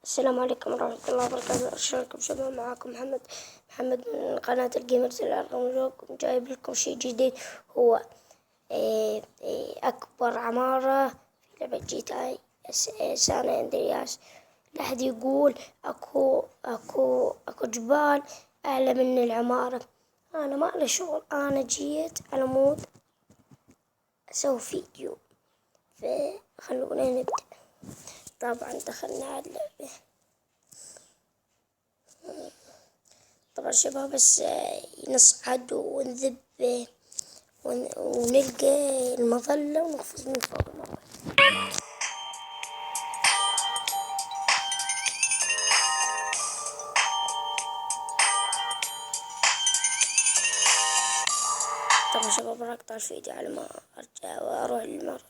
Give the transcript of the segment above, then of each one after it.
السلام عليكم ورحمة الله وبركاته. أشارككم شباب معاكم محمد من قناة الجيمرز الأرنولوج. جايب لكم شيء جديد، هو أكبر عمارة في لعبة GTA سان أندرياس. لا أحد يقول أكو جبال أعلى من العمارة. أنا ما لي شغل، أنا جيت على مود أسوي فيديو، فخلونا نبدأ. طبعا دخلنا على اللعبة. طبعا شباب بس نصعد ونذب ونلقى المظلة ونقفز من فوق المظلة. طبعا شباب راح اقطع الفيديو على ما ارجع واروح للمرج.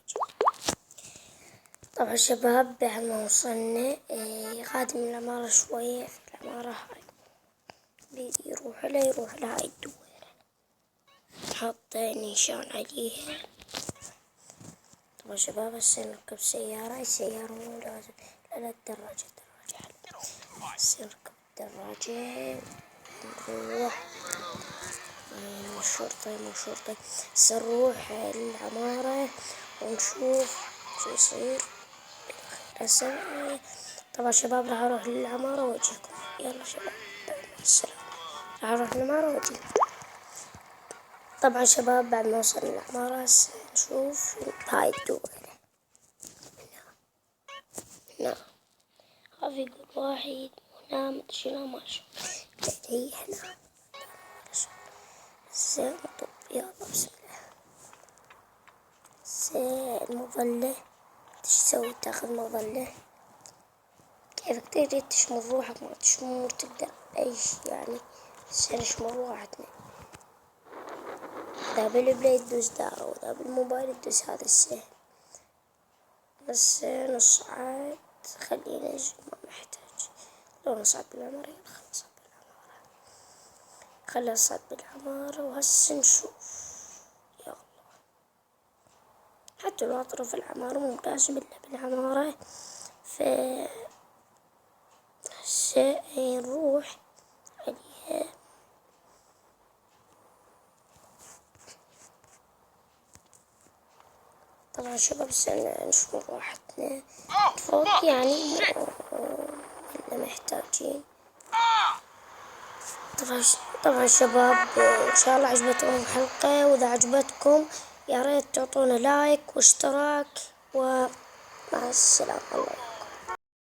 طبعا شباب بعد ما وصلنا خادم العمارة شوية في العمارة هاي بيدي يروح لهاي الدويرة، نحط نيشان عليها. طبعا شباب هسه نركب سيارة. السيارة مو لازم، لا الدراجة حلوة. هسه نركب الدراجة نروح مو شرطة. هسه نروح للعمارة ونشوف شو يصير. هسه طبعا شباب راح اروح للعمارة واجيكم. يلا شباب مع السلامة، راح اروح للعمارة واجيكم. طبعا شباب بعد ما وصلنا للعمارة هسه نشوف هاي الدويرة. هنا خاف يقول واحد هنا مدري ماشي، هي هنا. هسه نطب، يلا بسم الله. هسه المظلة ايش تسوي؟ تاخذ مظلة كيفك تقدر تشمر روحك، ما تشمر تقدر اي شي يعني. هسه نشمر روحتنا، إذا بالبلاي تدوس دارة وإذا بالموبايل تدوس هذا السهم. بس نصعد، خلينا ما محتاج. لو نصعد بالعمارة يلا خلينا نصعد بالعمارة وهسه نشوف. يلا حتى لو أطرف العمارة مو لازم إلا بالعمارة. هسه نروح عليها. طبعا شباب هسه نشوف راحتنا فوق يعني إحنا محتاجين. طبعا شباب إن شاء الله عجبتكم الحلقة، وإذا عجبتكم يا ريت تعطونا لايك واشتراك، ومع السلامة. الله